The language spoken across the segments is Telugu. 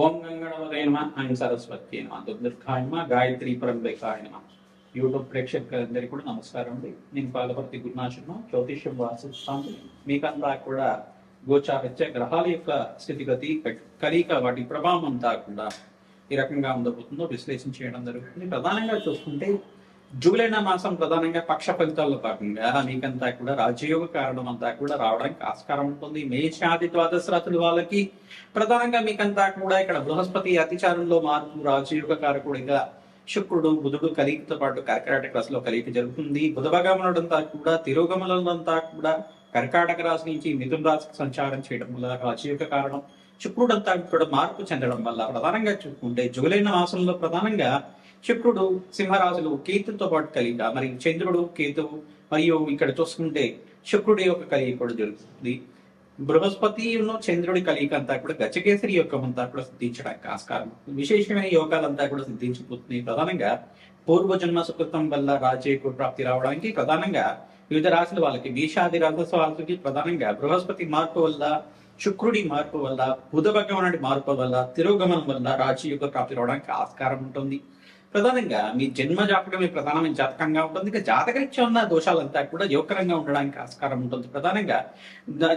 ఓం గంగణపతే నమః ఐం సరస్వతి నమః దుర్గాయ నమః గాయత్రి పరంబేకాయ నమః. యూట్యూబ్ ప్రేక్షకులందరికీ కూడా నమస్కారం అండి. నేను పాలపర్తి గురునాశనం జ్యోతిష్యం వాసిస్తాను. మీకంతా కూడా గోచారిత్య గ్రహాల యొక్క స్థితిగతి కలిక వాటి ప్రభావం అంతా కూడా ఈ రకంగా ఉండబోతుందో విశ్లేషణ చేయడం జరుగుతుంది. ప్రధానంగా చూసుకుంటే జూలై మాసం ప్రధానంగా పక్ష ఫలితాల్లో భాగంగా మీకంతా కూడా రాజయోగ కారణం అంతా కూడా రావడానికి ఆస్కారం ఉంటుంది. మేషాది ద్వాదశ రాశుల వాళ్ళకి ప్రధానంగా మీకంతా కూడా ఇక్కడ బృహస్పతి అతిచారంలో మార్పు రాజయోగ కారకుడిగా శుక్రుడు బుధుడు కలిగితో పాటు కర్కాటక రాశిలో కలిగి జరుగుతుంది. బుధభగమనుడంతా కూడా తిరోగమనంతా కూడా కర్కాటక రాశి నుంచి మిథున రాశికి సంచారం చేయడం వల్ల రాజయోగ కారణం. శుక్రుడంతా కూడా మార్పు చెందడం వల్ల ప్రధానంగా చూసుకుంటే జూలై మాసంలో ప్రధానంగా శుక్రుడు సింహరాశులు కేతుతో పాటు కలిగ, మరి చంద్రుడు కేతువు మరియు ఇక్కడ చూసుకుంటే శుక్రుడి యొక్క కలిగి కూడా జరుగుతుంది. బృహస్పతి చంద్రుడి కలిగిక అంతా కూడా గజకేసరి యోగం అంతా కూడా సిద్ధించడానికి ఆస్కారం. విశేషమైన యోగాలంతా కూడా సిద్ధించిపోతుంది. ప్రధానంగా పూర్వజన్మ సుకృతం వల్ల రాజయోగ ప్రాప్తి రావడానికి ప్రధానంగా వివిధ రాశుల వాళ్ళకి మేషాది రాశి వాళ్ళకి ప్రధానంగా బృహస్పతి మార్పు వల్ల, శుక్రుడి మార్పు వల్ల, బుధ భగవానుడి మార్పు వల్ల, తిరోగమనం వల్ల రాజయోగ ప్రాప్తి రావడానికి ఆస్కారం ఉంటుంది. ప్రధానంగా మీ జన్మ జాతకమే ప్రధానమైన జాతకంగా ఉంటుంది. ఇక జాతకరీత్యా ఉన్న దోషాలంతా కూడా యోగకరంగా ఉండడానికి ఆస్కారం ఉంటుంది. ప్రధానంగా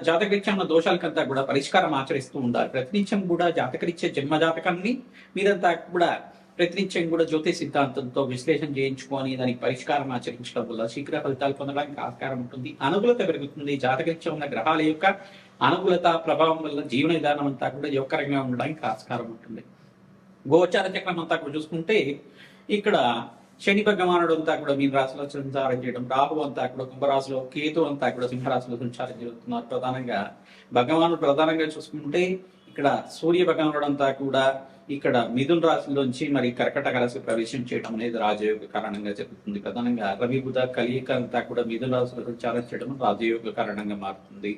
జాతకరీత్యా ఉన్న దోషాలకంతా కూడా పరిష్కారం ఆచరిస్తూ ఉండాలి. ప్రతినిత్యం కూడా జాతకరీత్యా జన్మ జాతకాన్ని మీరంతా కూడా ప్రతినిత్యం కూడా జ్యోతిష్ సిద్ధాంతంతో విశ్లేషణ చేయించుకొని దానికి పరిష్కారం ఆచరించడం వల్ల శీఘ్ర ఫలితాలు పొందడానికి ఆస్కారం ఉంటుంది. అనుకూలత పెరుగుతుంది. జాతకరీత్యా ఉన్న గ్రహాల యొక్క అనుకూలత ప్రభావం వల్ల జీవన విధానం అంతా కూడా యోగకరంగా ఉండడానికి ఆస్కారం ఉంటుంది. గోచార చక్రం అంతా కూడా చూసుకుంటే ఇక్కడ శని భగవానుడు అంతా కూడా మీన రాశిలో సంచారం చేయడం, రాహు అంతా కూడా కుంభరాశిలో, కేతు అంతా కూడా సింహరాశిలో సంచారం జరుగుతున్నారు. ప్రధానంగా భగవానుడు ప్రధానంగా చూసుకుంటే ఇక్కడ సూర్య భగవానుడు అంతా కూడా ఇక్కడ మిథున రాశిలోంచి మరి కర్కటక రాశి ప్రవేశం చేయడం అనేది రాజయోగ కారణంగా జరుగుతుంది. ప్రధానంగా రవి బుధ కలియిక అంతా కూడా మిథున రాశిలో సంచారం చేయడం రాజయోగ కారణంగా మారుతుంది.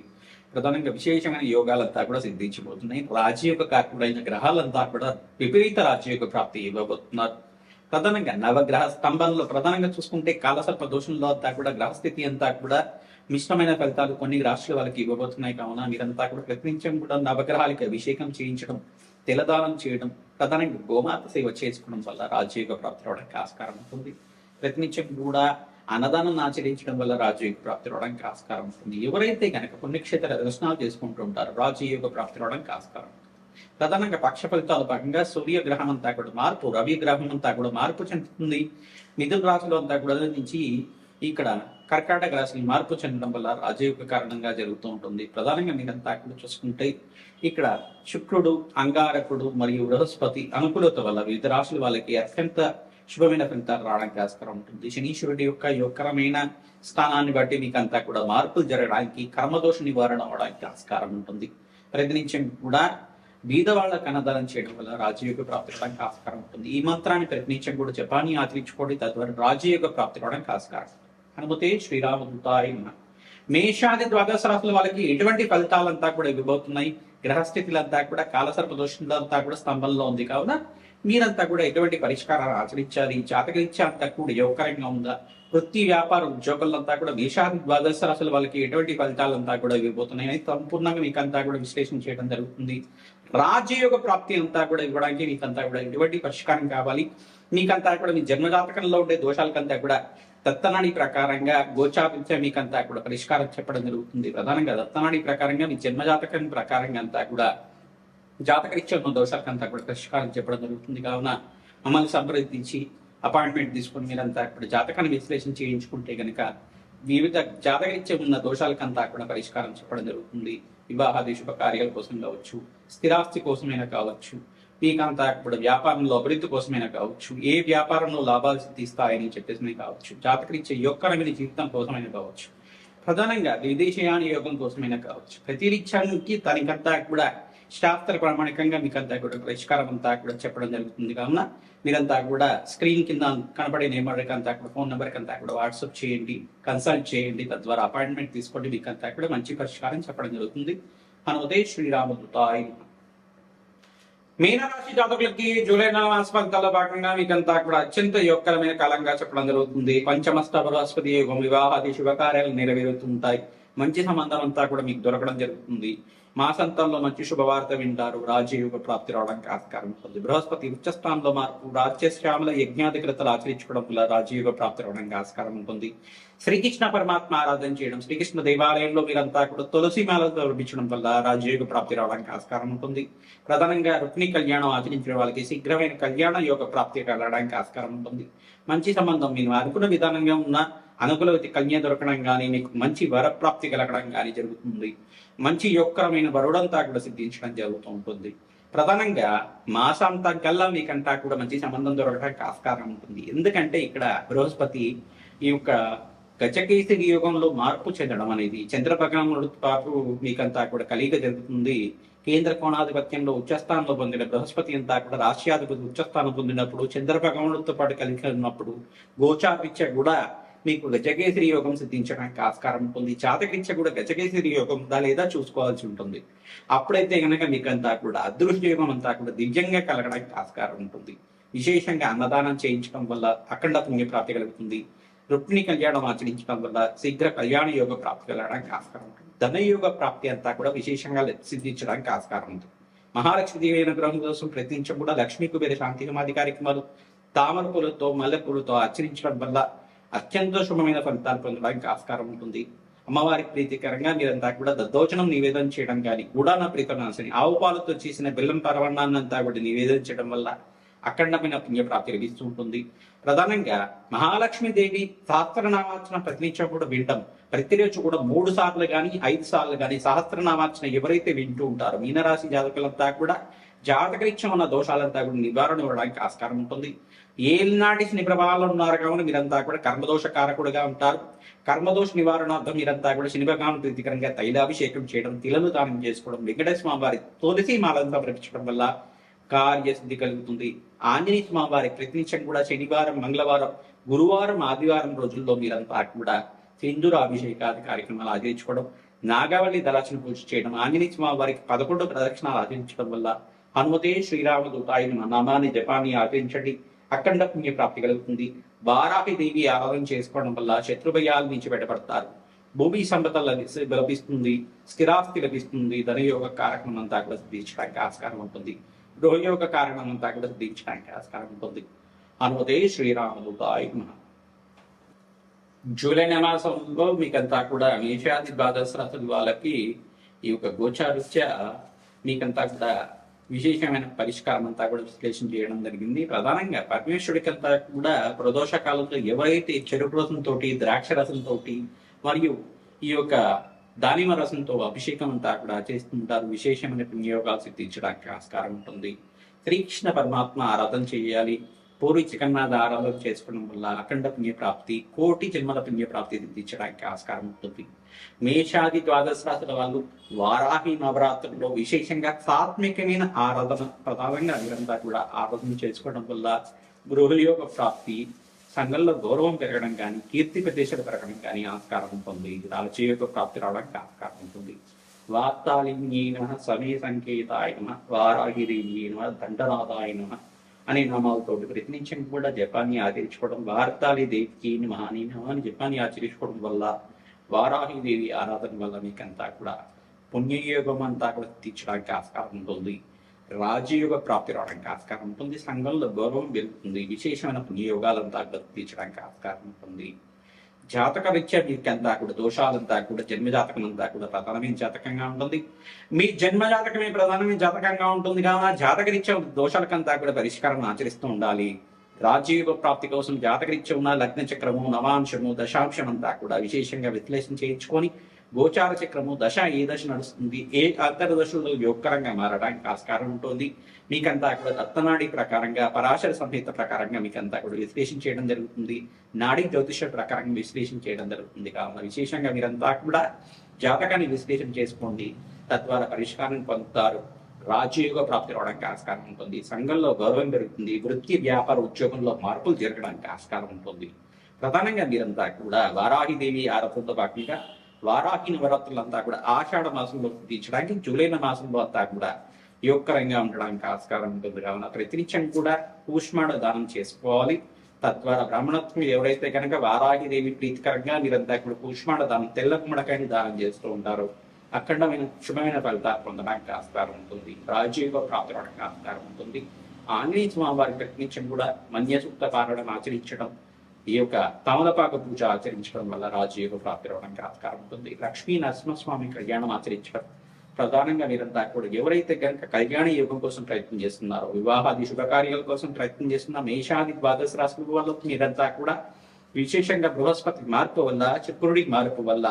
ప్రధానంగా విశేషమైన యోగాలంతా కూడా సిద్ధించబోతున్నాయి. రాజయోగ కారకుడైన గ్రహాలంతా కూడా విపరీత రాజయోగ ప్రాప్తి ఇవ్వబోతున్నారు. ప్రధానంగా నవగ్రహ స్తంభంలో ప్రధానంగా చూసుకుంటే కాలసర్ప దోషంలో అంతా కూడా గ్రహస్థితి అంతా కూడా మిశ్రమైన ఫలితాలు కొన్ని రాష్ట్రాల వాళ్ళకి ఇవ్వబోతున్నాయి. కావున మీరంతా కూడా ప్రతినిత్యం కూడా నవగ్రహాలకి అభిషేకం చేయించడం, తిలదానం చేయడం, ప్రధానంగా గోమాత సేవ చేసుకోవడం వల్ల రాజయోగ ప్రాప్తి రావడానికి ఆస్కారం ఉంటుంది. ప్రతినిత్యం కూడా అన్నదానం ఆచరించడం వల్ల రాజయోగ ప్రాప్తి రావడానికి ఆస్కారం ఉంటుంది. ఎవరైతే కనుక పుణ్యక్షేత్ర దర్శనాలు చేసుకుంటూ ఉంటారో రాజయోగ ప్రాప్తి రావడానికి ఆస్కారం. ప్రధానంగా పక్ష ఫలితాల భాగంగా సూర్యగ్రహం అంతా కూడా మార్పు, రవి గ్రహం అంతా కూడా మార్పు చెందుతుంది. మిథున రాశిలో అంతా కూడా నుంచి ఇక్కడ కర్కాటక రాశి మార్పు చెందడం వల్ల రాజయోగ కారణంగా జరుగుతూ ఉంటుంది. ప్రధానంగా మీరంతా కూడా చూసుకుంటే ఇక్కడ శుక్రుడు, అంగారకుడు మరియు బృహస్పతి అనుకూలత వల్ల వివిధ రాశుల వాళ్ళకి అత్యంత శుభమైన ఫలితాలు రావడానికి ఆస్కారం ఉంటుంది. శనీశ్వరుడి యొక్క యోగకరమైన స్థానాన్ని బట్టి మీకు అంతా కూడా మార్పులు జరగడానికి, కర్మదోష నివారణ అవడానికి ఆస్కారం ఉంటుంది. ప్రతినిత్యం కూడా బీద వాళ్ళకు అన్నదానం చేయడం వల్ల రాజయోగ ప్రాప్తి రావడానికి ఆస్కారం ఉంటుంది. ఈ మంత్రాన్ని ప్రతినిత్యం కూడా జపాన్ని ఆచరించుకోండి. తద్వారా రాజయోగ ప్రాప్తి రావడానికి ఆస్కారం. హనుమతే శ్రీరామదూతాయ నమః. మేషాది ద్వాదశ రాశుల వాళ్ళకి ఎటువంటి ఫలితాలంతా కూడా ఇవ్వబోతున్నాయి. గ్రహస్థితులంతా కూడా కాలసర్ప దోషంతా కూడా స్తంభంలో ఉంది. కావున మీరంతా కూడా ఎటువంటి పరిష్కారాలు ఆచరించాలి. జాతకరీత్యా అంతా కూడా యోగకరంగా ఉందా, వృత్తి వ్యాపార ఉద్యోగులంతా కూడా మేషాది ద్వాదశ రాశుల వాళ్ళకి ఎటువంటి ఫలితాలంతా కూడా ఇవ్వబోతున్నాయి అని సంపూర్ణంగా మీకంతా కూడా విశ్లేషణ చేయడం జరుగుతుంది. రాజయోగ ప్రాప్తి అంతా కూడా ఇవ్వడానికి మీకంతా కూడా ఎటువంటి పరిష్కారం కావాలి. మీకంతా కూడా మీ జన్మజాతకంలో ఉండే దోషాలకంతా కూడా దత్తనాడి ప్రకారంగా గోచారిత్య మీకంతా కూడా పరిష్కారం చెప్పడం జరుగుతుంది. ప్రధానంగా దత్తనాడి ప్రకారంగా మీ జన్మజాతకం ప్రకారంగా అంతా కూడా జాతకరీత్యా ఉన్న దోషాలకంతా కూడా పరిష్కారం చెప్పడం జరుగుతుంది. కావున మమ్మల్ని సంప్రదించి అపాయింట్మెంట్ తీసుకుని మీరంతా కూడా జాతకాన్ని విశ్లేషణ చేయించుకుంటే కనుక వివిధ జాతకరీత్యా ఉన్న దోషాలకంతా కూడా పరిష్కారం చెప్పడం జరుగుతుంది. వివాహాది శుభకార్యాల కోసం కావచ్చు, స్థిరాస్తి కోసమైనా కావచ్చు, మీకంతా కూడా వ్యాపారంలో అభివృద్ధి కోసమైనా కావచ్చు, ఏ వ్యాపారంలో లాభాలు సిద్ధిస్తాయని చెప్పేసి కావచ్చు, జాతకరీత్యా యోగకరమైన జీవితం కోసమైనా కావచ్చు, ప్రధానంగా విదేశయాన యోగం కోసమైనా కావచ్చు, ప్రతిరీత్యానికి తనకంతా కూడా శాస్త్ర ప్రామాణికంగా మీకంతా కూడా పరిష్కారం అంతా కూడా చెప్పడం జరుగుతుంది. కావున మీరంతా కూడా స్క్రీన్ కింద కనపడే నెంబర్కి అంతా కూడా ఫోన్ నెంబర్కి అంతా కూడా వాట్సాప్ చేయండి, కన్సల్ట్ చేయండి. తద్వారా అపాయింట్మెంట్ తీసుకోండి. మీకంతా కూడా మంచి పరిష్కారం చెప్పడం జరుగుతుంది. హనుమతే శ్రీరామదూతాయ నమః. మీనరాశి జాతకులకి జూలై మాస ఫలితాల్లో భాగంగా మీకంతా కూడా అత్యంత యోగకరమైన కాలంగా చెప్పడం జరుగుతుంది. పంచమస్త బృహస్పతి యోగం, వివాహాది శుభకార్యాలు నెరవేరుతుంటాయి. మంచి సంబంధం అంతా కూడా మీకు దొరకడం జరుగుతుంది. మాసాంతంలో మంచి శుభవార్త వింటారు. రాజయోగ ప్రాప్తి రావడానికి ఆస్కారం ఉంటుంది. బృహస్పతి ఉచ్చస్థానంలో మార్పు, రాజ్యశ్యామల యజ్ఞాధికృతలు ఆచరించుకోవడం వల్ల రాజయోగ ప్రాప్తి రావడానికి ఆస్కారం ఉంటుంది. శ్రీకృష్ణ పరమాత్మ ఆరాధన చేయడం, శ్రీకృష్ణ దేవాలయంలో మీరంతా కూడా తులసి మాలతో లభించడం వల్ల రాజయోగ ప్రాప్తి రావడానికి ఆస్కారం ఉంటుంది. ప్రధానంగా రుక్మిణి కళ్యాణం ఆచరించిన వాళ్ళకి శీఘ్రమైన కళ్యాణ యోగ ప్రాప్తి కలగడానికి ఆస్కారం ఉంటుంది. మంచి సంబంధం మీరు అనుకున్న విధానంగా ఉన్న అనుకూలవతి కన్య దొరకడం కానీ, మీకు మంచి వరప్రాప్తి కలగడం కానీ జరుగుతుంది. మంచి యొక్కరమైన వరుడంతా కూడా సిద్ధించడం జరుగుతూ ఉంటుంది. ప్రధానంగా మాసాంతం కల్లా మీకంటా కూడా మంచి సంబంధం దొరకడానికి ఆస్కారం ఉంటుంది. ఎందుకంటే ఇక్కడ బృహస్పతి ఈ యొక్క గజకేసరి యోగంలో మార్పు చెందడం అనేది చంద్రభగవానుడు పాటు మీకంతా కూడా కలిగ జరుగుతుంది. కేంద్ర కోణాధిపత్యంలో ఉచ్చస్థానంలో పొందిన బృహస్పతి అంతా కూడా రాష్ట్రాధిపతి ఉచ్చస్థానం పొందినప్పుడు చంద్రభగవానుడితో పాటు కలిగి ఉన్నప్పుడు గోచారీత్య కూడా మీకు గజకేసరి యోగం సిద్ధించడానికి ఆస్కారం ఉంటుంది. జాతకరీత్య కూడా గజకేసరి యోగం ఉందా లేదా చూసుకోవాల్సి ఉంటుంది. అప్పుడైతే కనుక మీకంతా కూడా అదృష్ట యోగం అంతా కూడా దివ్యంగా కలగడానికి ఆస్కారం ఉంటుంది. విశేషంగా అన్నదానం చేయించడం వల్ల అఖండ పుణ్య ప్రాప్తి కలుగుతుంది. రుక్మిణి కళ్యాణం ఆచరించడం వల్ల శీఘ్ర కళ్యాణ యోగ ప్రాప్తి కలగడానికి ఆస్కారం ఉంటుంది. ధనయోగ ప్రాప్తి అంతా కూడా విశేషంగా సిద్ధించడానికి ఆస్కారం ఉంటుంది. మహాలక్ష్మీదేవి అనుగ్రహం కోసం ప్రయత్నించడం కూడా లక్ష్మీ కుబేర శాంతి హోమాది కార్యక్రమాలు తామర పూలతో మల్లెపూలతో ఆచరించడం వల్ల అత్యంత శుభమైన ఫలితాలు పొందడానికి ఆస్కారం ఉంటుంది. అమ్మవారికి ప్రీతికరంగా మీరంతా కూడా దద్దోచనం నివేదన చేయడం కానీ, గూడాన ప్రీతనాశని ఆవు పాలతో చేసిన బెల్లం పరవన్నాన్నంతా కూడా నివేదన చేయడం వల్ల అఖండమైన పుణ్యప్రాప్తి లభిస్తూ ఉంటుంది. ప్రధానంగా మహాలక్ష్మీదేవి సహస్రనామార్చన ప్రతినిత్యం కూడా వింటాం. ప్రతిరోజు కూడా 3 సార్లు కానీ 5 సార్లు కానీ సహస్రనామార్చన ఎవరైతే వింటూ ఉంటారో మీనరాశి జాతకులంతా కూడా జాతకరీత్యం ఉన్న దోషాలంతా కూడా నివారణ ఇవ్వడానికి ఆస్కారం ఉంటుంది. ఏనాటి శని ప్రభావాలు ఉన్నారు కావున మీరంతా కూడా కర్మదోష కారకుడుగా ఉంటారు. కర్మదోష నివారణార్థం మీరంతా కూడా శని భగవాను ప్రీతికరంగా తైలాభిషేకం చేయడం, తిలను దానం చేసుకోవడం, వెంకటేశ్వర స్వామి వారి తులసి మాలంతా సమర్పించడం వల్ల కార్యసిద్ధి కలుగుతుంది. ఆంజనేయ స్వామి వారి ప్రతినిత్యం కూడా శనివారం, మంగళవారం, గురువారం, ఆదివారం రోజుల్లో మీరంతా కూడా సింధూర అభిషేకాది కార్యక్రమాలు ఆచరించుకోవడం, నాగవల్లి దళాచన పూజ చేయడం, ఆంజనేయ స్వామి వారికి 11 ప్రదక్షిణాలు ఆచరించడం వల్ల హనుమతే శ్రీరామదూతాయ నామాన్ని జపాన్ని ఆచరించండి. అఖండ పుణ్య ప్రాప్తి కలుగుతుంది. వారాహి దేవి ఆరాధన చేసుకోవడం వల్ల శత్రుభయాల నుంచి బయటపడతారు. భూమి సంపద లభిస్తుంది, స్థిరాస్తి లభిస్తుంది. ధనయోగ కార్యక్రమం అంతా కూడా సిద్ధించడానికి ఆస్కారం ఉంటుంది. గృహయోగ కారణం అంతా కూడా సిద్ధించడానికి ఆస్కారం ఉంటుంది. హనుమతే శ్రీరామదూతాయ నమః. జూలై మాసంలో మీకంతా కూడా మేషాది ద్వాదశ రాశుల వాళ్ళకి ఈ యొక్క గోచారీత్య మీకంతా కూడా విశేషమైన పరిష్కారం అంతా కూడా విశ్లేషణ చేయడం జరిగింది. ప్రధానంగా పరమేశ్వరుడికంతా కూడా ప్రదోష కాలంలో ఎవరైతే చెరుకు రసంతో, ద్రాక్ష రసంతో మరియు ఈ యొక్క దానిమ రసంతో అభిషేకం అంతా కూడా చేస్తుంటారు. విశేషమైన పుణ్యయోగాలు సిద్ధించడానికి ఆస్కారం ఉంటుంది. శ్రీకృష్ణ పరమాత్మ ఆరాధన చేయాలి. పూర్వి జగన్నాథ ఆరాధన చేసుకోవడం వల్ల అఖండ పుణ్యప్రాప్తి, కోటి జన్మల పుణ్యప్రాప్తి సిద్ధించడానికి ఆస్కారం ఉంటుంది. మేషాది ద్వాదశ రాశుల వాళ్ళు వారాహి నవరాత్రుల్లో విశేషంగా సాత్వికమైన ఆరాధన ప్రధానంగా వీరంతా కూడా ఆరాధన చేసుకోవడం వల్ల గృహయోగ ప్రాప్తి, సంఘంలో గౌరవం పెరగడం కానీ, కీర్తి ప్రదేశాలు పెరగడం కానీ ఆస్కారం ఉంటుంది. రాజయోగ ప్రాప్తి రావడానికి ఆస్కారం ఉంటుంది. వార్తాళిన్యేన సమయ సంకేతాయ నమః, వారాహిదేవ్యే నమః, దండనాథాయ నమః అనే నామాలతో ప్రతినిత్యం కూడా జపాన్ని ఆచరించుకోవడం, వార్తాళి దేవికి నమః అని జపాన్ని ఆచరించుకోవడం వల్ల వారాహిదేవి ఆరాధన వల్ల మీకంతా కూడా పుణ్యయోగం అంతా కూడా తీర్చడానికి ఆస్కారం ఉంటుంది. రాజయోగ ప్రాప్తి రావడానికి ఆస్కారం ఉంటుంది. సంఘంలో గౌరవం పెరుగుతుంది. విశేషమైన పుణ్యయోగాలంతా కూడా తీర్చడానికి ఆస్కారం ఉంటుంది. జాతక రీత్యా మీకంతా కూడా దోషాలంతా కూడా జన్మజాతకం అంతా కూడా ప్రధానమైన జాతకంగా ఉంటుంది. మీ జన్మజాతకమే ప్రధానమైన జాతకంగా ఉంటుంది కావున జాతక రీత్యా దోషాలకంతా కూడా పరిష్కారం ఆచరిస్తూ ఉండాలి. రాజయోగ ప్రాప్తి కోసం జాతకరీత్యా ఉన్న లగ్న చక్రము, నవాంశము, దశాంశం అంతా కూడా విశేషంగా విశ్లేషణ చేయించుకొని గోచార చక్రము దశ ఏ దశ నడుస్తుంది, ఏ అంతర్దశలో యోగకరంగా మారడానికి ఆస్కారం ఉంటుంది. మీకంతా కూడా దత్తనాడి ప్రకారంగా, పరాశర సంహిత ప్రకారంగా మీకంతా కూడా విశ్లేషణ చేయడం జరుగుతుంది. నాడీ జ్యోతిష ప్రకారంగా విశ్లేషణ చేయడం జరుగుతుంది. కావున విశేషంగా మీరంతా కూడా జాతకాన్ని విశ్లేషణ చేసుకోండి. తద్వారా పరిష్కారం పొందుతారు. రాజయోగ ప్రాప్తి రావడానికి ఆస్కారం ఉంటుంది. సంఘంలో గౌరవం పెరుగుతుంది. వృత్తి, వ్యాపార, ఉద్యోగంలో మార్పులు జరగడానికి ఆస్కారం ఉంటుంది. ప్రధానంగా మీరంతా కూడా వారాహిదేవి ఆరాధనతో భాగంగా వారాహి నవరాత్రులంతా కూడా ఆషాఢ మాసంలో తీర్చడానికి, జూలై మాసంలో అంతా కూడా యోగకరంగా ఉండడానికి ఆస్కారం ఉంటుంది. కావున ప్రతినిత్యం కూడా కూష్మాండ దానం చేసుకోవాలి. తద్వారా బ్రాహ్మణత్వం ఎవరైతే కనుక వారాహిదేవి ప్రీతికరంగా మీరంతా కూడా కూష్మాండ దానం, తెల్ల గుమ్మడికాయని దానం చేస్తూ ఉంటారో అఖండమైన శుభమైన ఫలితాలు పొందడానికి ఆస్కారం ఉంటుంది. రాజయోగ ప్రాప్తి అవడానికి ఆస్కారం ఉంటుంది. ఆంజనేయ స్వామి వారి ప్రయత్నించడం కూడా మన్య సూక్త పారాయణం ఆచరించడం, ఈ యొక్క తమలపాక పూజ ఆచరించడం వల్ల రాజయోగ ప్రాప్తి అవడానికి ఆస్కారం ఉంటుంది. లక్ష్మీ నరసింహస్వామి కళ్యాణం ఆచరించడం ప్రధానంగా మీరంతా కూడా ఎవరైతే కనుక కళ్యాణ యోగం కోసం ప్రయత్నం చేస్తున్నారో, వివాహాది శుభకార్యాల కోసం ప్రయత్నం చేస్తున్న మేషాది ద్వాదశ రాశుల వల్ల మీరంతా కూడా విశేషంగా బృహస్పతి మార్పు వల్ల, శుక్రుడి మార్పు వల్ల,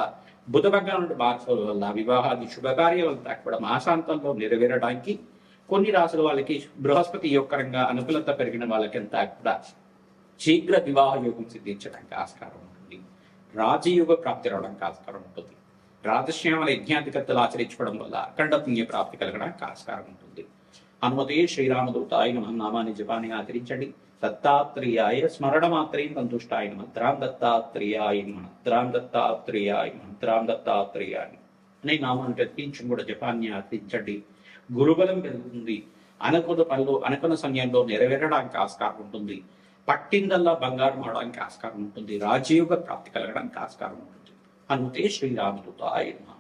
బుధ భగవానుడి మార్పు వల్ల వివాహాది శుభకార్యాలంతా కూడా మాసాంతంలో నెరవేరడానికి కొన్ని రాసుల వాళ్ళకి బృహస్పతి యోగకరంగా అనుకూలత పెరిగిన వాళ్ళకంతా కూడా శీఘ్ర వివాహ యోగం సిద్ధించడానికి ఆస్కారం ఉంటుంది. రాజయోగ ప్రాప్తి రావడానికి ఆస్కారం ఉంటుంది. రాజశ్యామల యజ్ఞాధికత్తలు ఆచరించుకోవడం వల్ల అఖండ పుణ్య ప్రాప్తి కలగడానికి ఆస్కారం ఉంటుంది. హనుమతే శ్రీరామదూతాయ నమః నామాన్ని జపాన్ని ఆచరించండి. దత్తాత్రేయాయ స్మరణ మాత్రే సంతుష్టాయ మంత్రాం దత్తాత్రేయాయ మంత్రాం దత్తాత్రేయాయ మంత్రాం దత్తాత్రేయాయ అనే నామాన్ని ప్రతికించి కూడా జపాన్ని ఆచరించండి. గురుబలం పెరుగుతుంది. అనుకున్న పనులు అనుకున్న సమయంలో నెరవేరడానికి ఆస్కారం ఉంటుంది. పట్టిందల్లా బంగారం అవడానికి ఆస్కారం ఉంటుంది. రాజయోగ ప్రాప్తి కలగడానికి ఆస్కారం ఉంటుంది. హనుమతే శ్రీరామదూతాయ నమః.